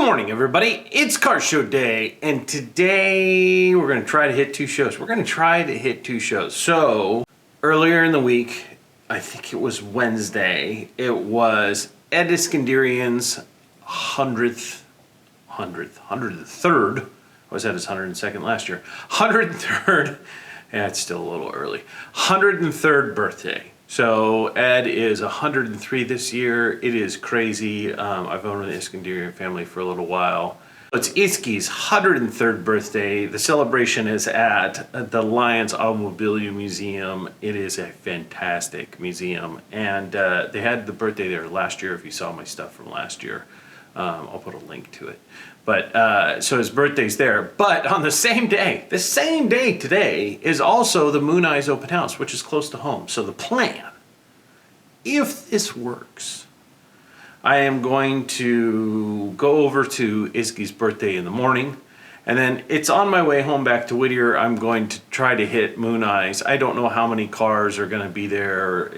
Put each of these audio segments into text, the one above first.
morning, everybody. It's car show day, and today we're going to try to hit two shows. So, earlier in the week, I think it was Wednesday, it was Ed Iskandarian's 103rd. I was at his 102nd last year. 103rd, yeah, it's still a little early. 103rd birthday. So Ed is 103 this year. It is crazy. I've owned the Iskandarian family for a little while. It's Isky's 103rd birthday. The celebration is at the Lions Automobilia Museum. It is a fantastic museum. And they had the birthday there last year, if you saw my stuff from last year. I'll put a link to it. But so his birthday's there. But on the same day today, is also the Mooneyes Open House, which is close to home. So the plan, if this works, I am going to go over to Isky's birthday in the morning. And then it's on my way home back to Whittier. I'm going to try to hit Mooneyes. I don't know how many cars are going to be there,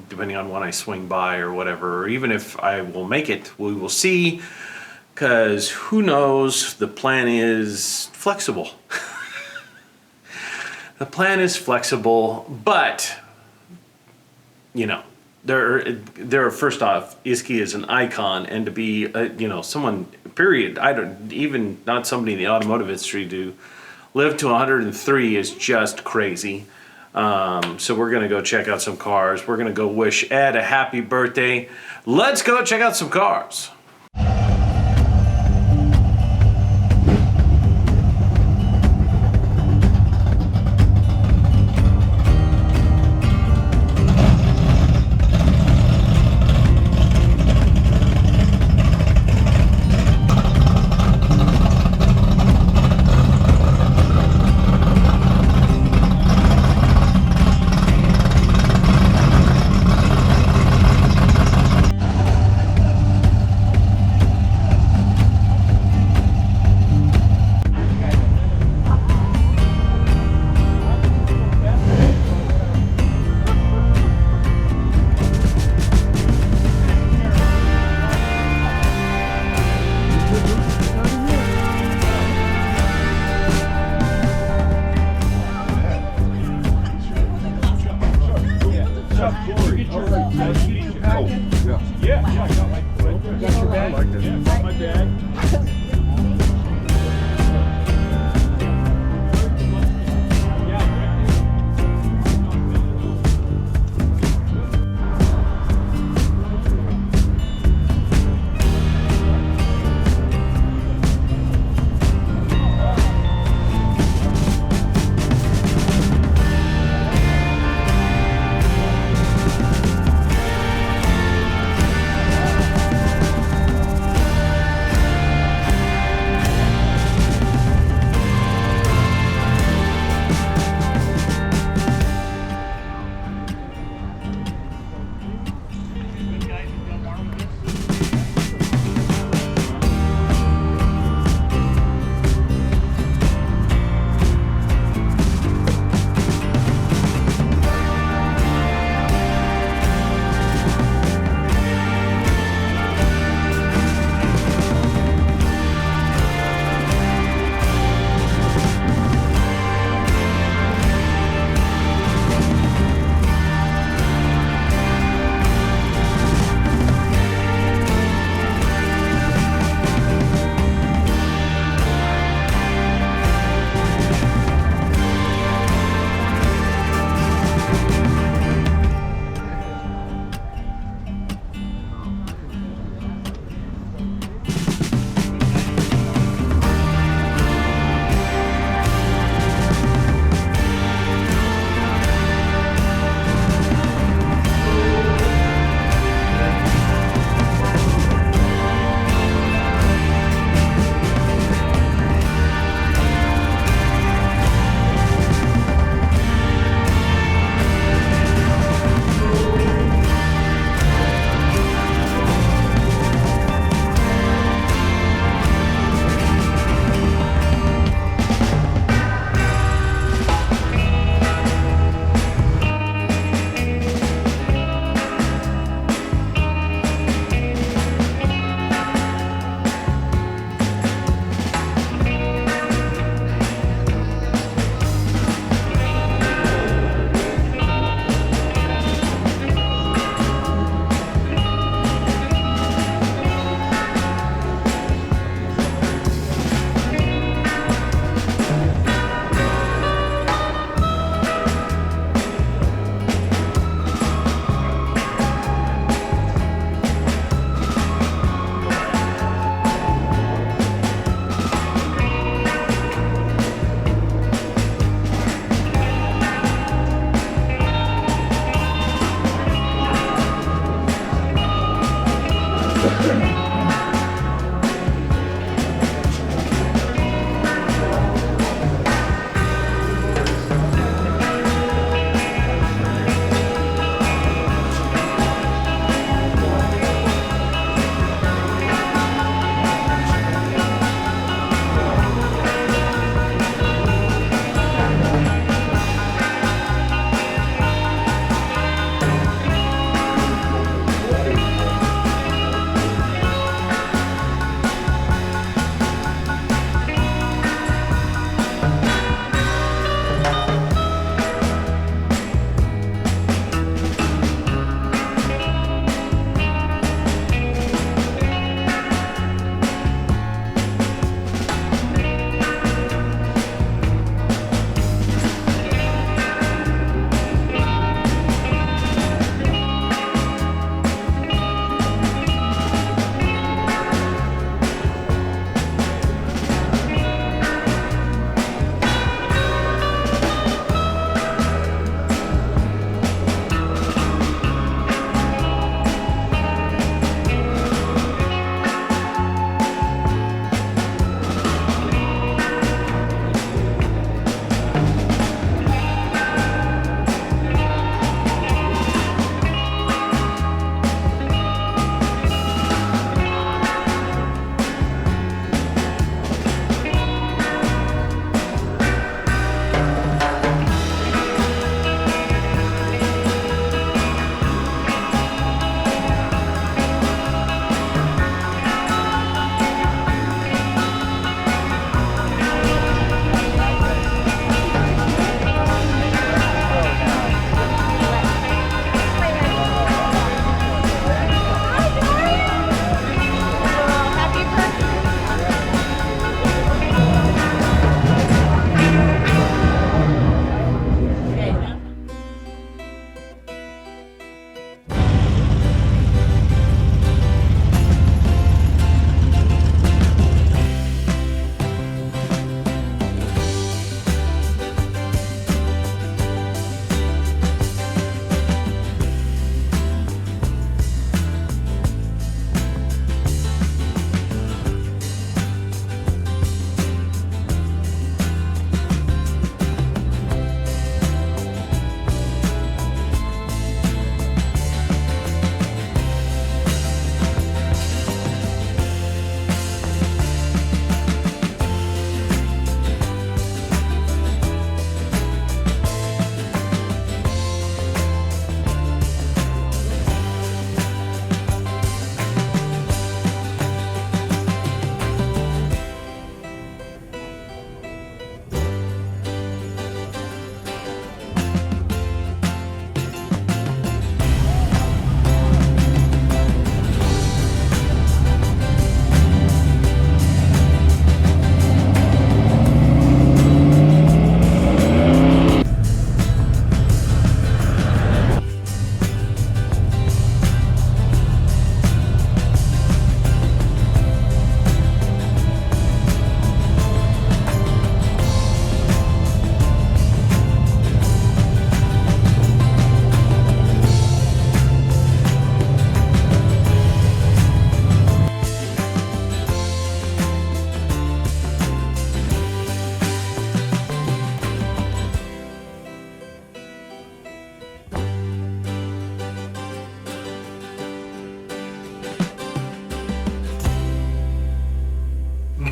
depending on when I swing by or whatever. Or even if I will make it, we will see. Because who knows, the plan is flexible. The plan is flexible, but, you know, there are first off, Isky is an icon, and to be, someone, period, even not somebody in the automotive industry, to live to 103 is just crazy. So we're going to go check out some cars. We're going to go wish Ed a happy birthday. Let's go check out some cars.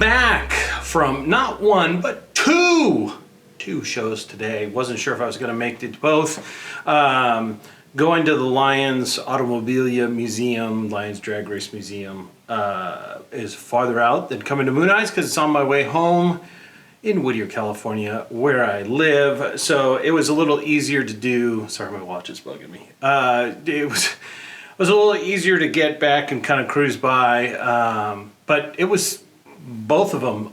back from not one, but two shows today. Wasn't sure if I was going to make it both. Going to the Lions Automobilia Museum, Lions Drag Race Museum, is farther out than coming to Mooneyes because it's on my way home in Whittier, California, where I live. So it was a little easier to do. Sorry, my watch is bugging me. It was a little easier to get back and kind of cruise by. But it was both of them.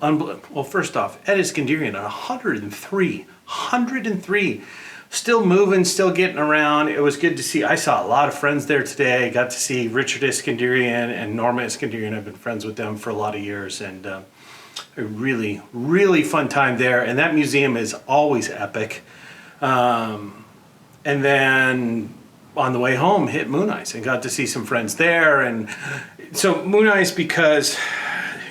Well, first off, Ed Iskandarian at 103. 103. Still moving, still getting around. It was good to see. I saw a lot of friends there today. Got to see Richard Iskandarian and Norma Iskandarian. I've been friends with them for a lot of years, and a really, really fun time there. And that museum is always epic. And then on the way home, hit Mooneyes and got to see some friends there. And so Mooneyes, because,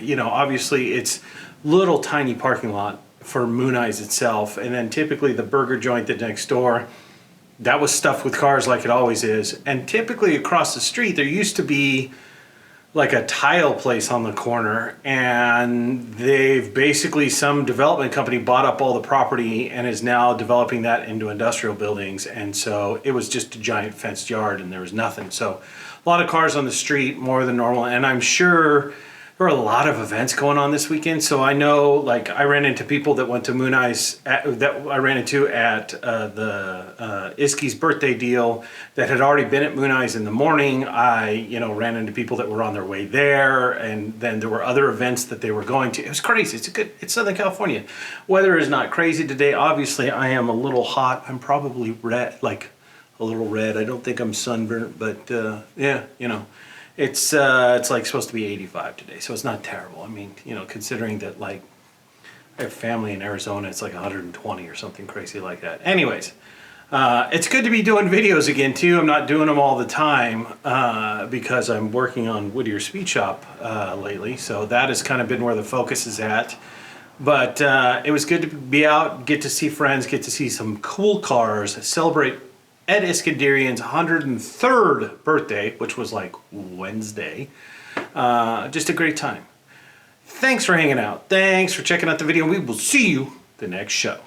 you know, obviously it's little tiny parking lot for Mooneyes itself, and then typically the burger joint that's next door, that was stuffed with cars like it always is. And typically across the street there used to be like a tile place on the corner, and they've basically, some development company bought up all the property and is now developing that into industrial buildings. And so it was just a giant fenced yard and there was nothing. So a lot of cars on the street, more than normal. And I'm sure there were a lot of events going on this weekend. So I know, like, I ran into people that went to Mooneyes, that I ran into at the Isky's birthday deal that had already been at Mooneyes in the morning. I, you know, ran into people that were on their way there, and then there were other events that they were going to. It was crazy. It's Southern California. Weather is not crazy today. Obviously, I am a little hot. I'm probably red, like a little red. I don't think I'm sunburnt, but yeah, you know. It's like supposed to be 85 today, so it's not terrible. I mean, you know, considering that, like, I have family in Arizona, it's like 120 or something crazy like that. Anyways, it's good to be doing videos again too. I'm not doing them all the time because I'm working on Whittier Speed Shop lately, so that has kind of been where the focus is at. But it was good to be out, get to see friends, get to see some cool cars, celebrate Ed Iskandarian's 103rd birthday, which was like Wednesday. Just a great time. Thanks for hanging out. Thanks for checking out the video. We will see you the next show.